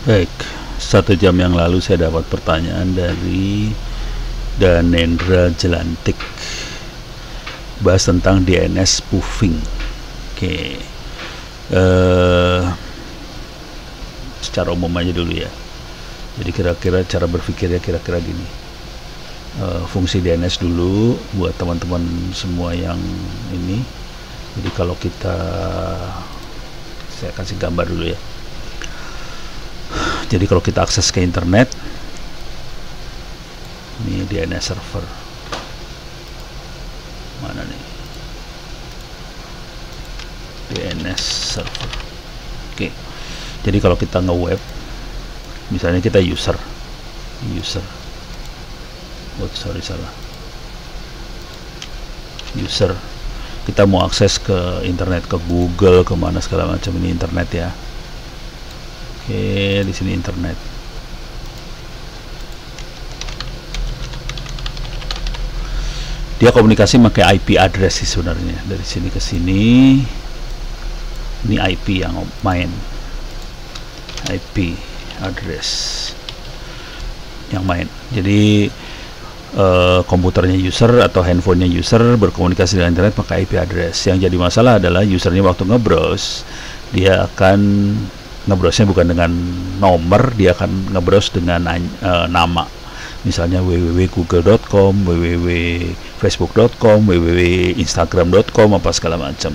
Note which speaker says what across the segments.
Speaker 1: Baik, 1 jam yang lalu saya dapat pertanyaan dari Danendra Jelantik, bahas tentang DNS spoofing. Oke, secara umum aja dulu ya. Jadi kira-kira cara berpikirnya kira-kira gini. Fungsi DNS dulu buat teman-teman semua yang ini. Jadi kalau saya kasih gambar dulu ya. Jadi kalau kita akses ke internet, ini DNS server mana nih, DNS server. Oke, jadi kalau kita nge-web, misalnya kita user, kita mau akses ke internet, ke Google, kemana segala macam, ini internet ya. Oke, di sini internet. Dia komunikasi pakai IP address sih sebenarnya. Dari sini ke sini, ini IP yang main, IP address yang main. Jadi komputernya user atau handphonenya user berkomunikasi dengan internet pakai IP address. Yang jadi masalah adalah usernya waktu ngebrowse, dia akan ngebrowse-nya bukan dengan nomor, dia akan ngebrowse dengan nama. Misalnya www.google.com, www.facebook.com, www.instagram.com, apa segala macam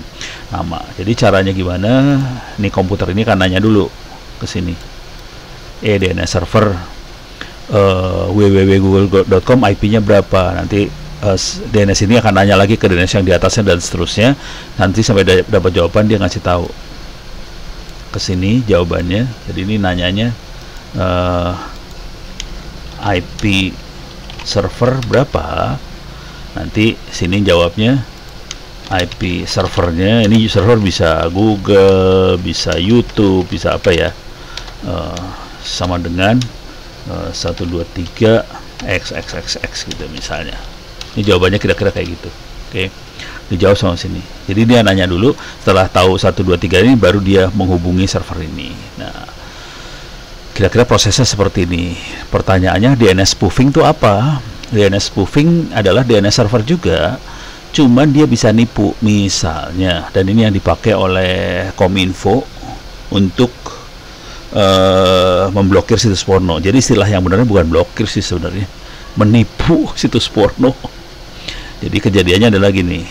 Speaker 1: nama. Jadi caranya gimana? Nih komputer ini kan nanya dulu ke sini. DNS server www.google.com IP-nya berapa? Nanti DNS ini akan nanya lagi ke DNS yang di atasnya dan seterusnya. Nanti sampai dapat jawaban dia ngasih tahu ke sini jawabannya. Jadi ini nanyanya IP server berapa, nanti sini jawabnya IP servernya. Ini server bisa Google, bisa YouTube, bisa apa ya, sama dengan 123 xxxx gitu misalnya. Ini jawabannya kira-kira kayak gitu. Oke, dijawab sama sini. Jadi dia nanya dulu, setelah tahu 123 ini baru dia menghubungi server ini. Nah, kira-kira prosesnya seperti ini. Pertanyaannya, DNS spoofing itu apa? DNS spoofing adalah DNS server juga, cuman dia bisa nipu misalnya, dan ini yang dipakai oleh Kominfo untuk memblokir situs porno. Jadi istilah yang benarnya bukan blokir sih sebenarnya, menipu situs porno. Jadi kejadiannya adalah gini,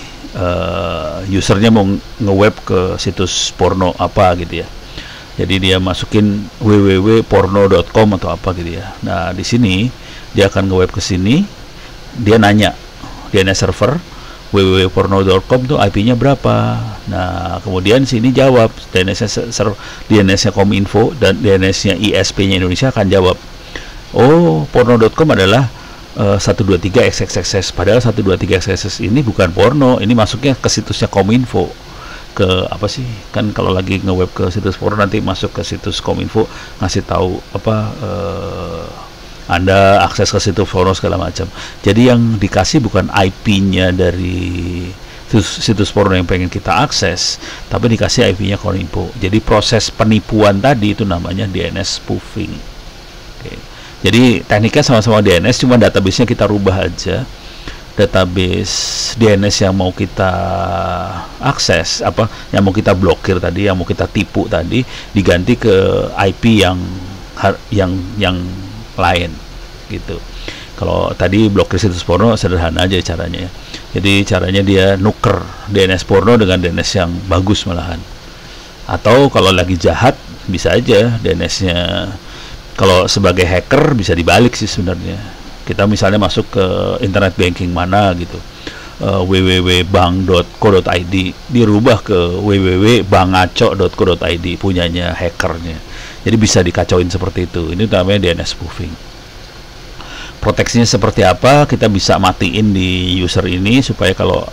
Speaker 1: usernya mau nge-web ke situs porno apa gitu ya. Jadi dia masukin www.porno.com atau apa gitu ya. Nah, di sini dia akan nge-web ke sini, dia nanya DNS server www.porno.com tuh IP-nya berapa. Nah, kemudian sini jawab DNS-nya Kominfo dan DNS-nya ISP-nya Indonesia akan jawab, oh, porno.com adalah 123 xxxx. Padahal 123 xxx ini bukan porno, ini masuknya ke situsnya Kominfo. Ke apa sih, kan kalau lagi nge-web ke situs porno nanti masuk ke situs Kominfo, ngasih tahu apa, Anda akses ke situs porno segala macam. Jadi yang dikasih bukan IP-nya dari situs porno yang pengen kita akses, tapi dikasih IP-nya Kominfo. Jadi proses penipuan tadi itu namanya DNS spoofing. Oke. Jadi tekniknya sama-sama DNS, cuma database-nya kita rubah aja. Database DNS yang mau kita akses, apa yang mau kita blokir tadi, yang mau kita tipu tadi, diganti ke IP yang lain gitu. Kalau tadi blokir situs porno sederhana aja caranya ya. Jadi caranya dia nuker DNS porno dengan DNS yang bagus malahan. Atau kalau lagi jahat bisa aja DNS-nya, kalau sebagai hacker bisa dibalik sih sebenarnya. Kita misalnya masuk ke internet banking mana gitu, www.bank.co.id, dirubah ke www.bangaco.co.id punyanya hackernya. Jadi bisa dikacauin seperti itu. Ini namanya DNS spoofing. Proteksinya seperti apa? Kita bisa matiin di user ini supaya kalau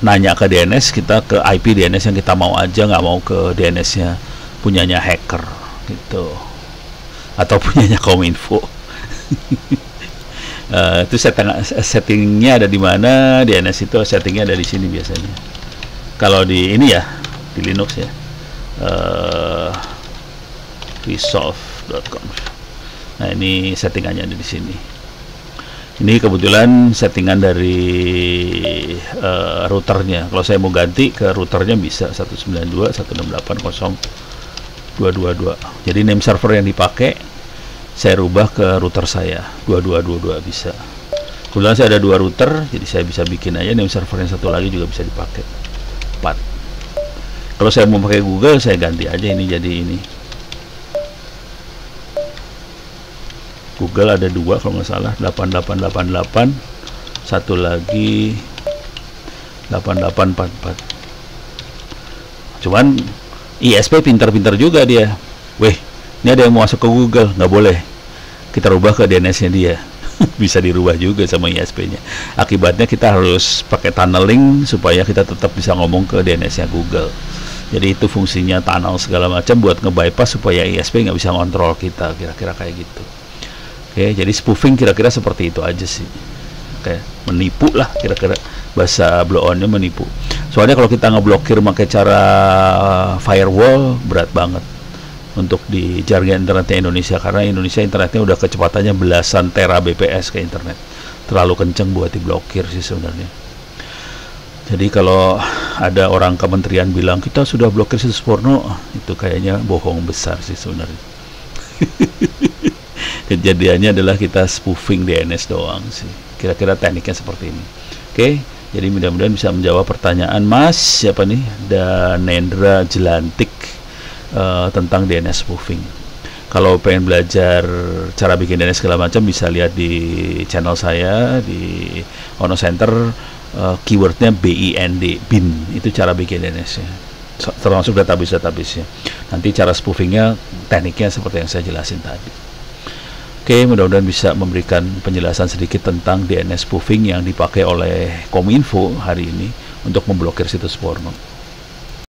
Speaker 1: nanya ke DNS, kita ke IP DNS yang kita mau aja, nggak mau ke DNS-nya punyanya hacker gitu, atau punyanya Kominfo. Itu settingnya ada di mana? DNS itu settingnya ada di sini biasanya. Kalau di ini ya, di Linux ya, resolve.com. Nah, ini settingannya ada di sini. Ini kebetulan settingan dari routernya. Kalau saya mau ganti ke routernya bisa 192.168.0.222. Jadi name server yang dipakai saya rubah ke router saya 2222 bisa. Kebetulan saya ada 2 router, jadi saya bisa bikin aja name server yang satu lagi juga bisa dipakai 4. Kalau saya mau pakai Google, saya ganti aja ini jadi ini. Google ada 2 kalau nggak salah, 8888, satu lagi 8844. Cuman ISP pintar-pintar juga dia. Weh, ini ada yang mau masuk ke Google, nggak boleh. Kita rubah ke DNS-nya dia. Bisa dirubah juga sama ISP-nya. Akibatnya kita harus pakai tunneling supaya kita tetap bisa ngomong ke DNS-nya Google. Jadi itu fungsinya tunnel segala macam buat nge-bypass supaya ISP nggak bisa ngontrol kita, kira-kira kayak gitu. Oke, jadi spoofing kira-kira seperti itu aja sih. Oke, menipu lah kira-kira, bahasa blow-on-nya menipu. Soalnya kalau kita ngeblokir pakai cara firewall berat banget untuk di jaringan internetnya Indonesia, karena Indonesia internetnya udah kecepatannya belasan terabps ke internet. Terlalu kenceng buat diblokir sih sebenarnya. Jadi kalau ada orang kementerian bilang kita sudah blokir situs porno, itu kayaknya bohong besar sih sebenarnya. Kejadiannya adalah kita spoofing DNS doang sih. Kira-kira tekniknya seperti ini. Oke, jadi mudah-mudahan bisa menjawab pertanyaan Mas siapa nih, dan Nendra Jelantik tentang DNS spoofing. Kalau pengen belajar cara bikin DNS segala macam, bisa lihat di channel saya di Ono Center, keywordnya BIND, bin, itu cara bikin DNS-nya, termasuk database-nya. Nanti cara spoofingnya, tekniknya seperti yang saya jelasin tadi. Oke, mudah-mudahan bisa memberikan penjelasan sedikit tentang DNS spoofing yang dipakai oleh Kominfo hari ini untuk memblokir situs porno.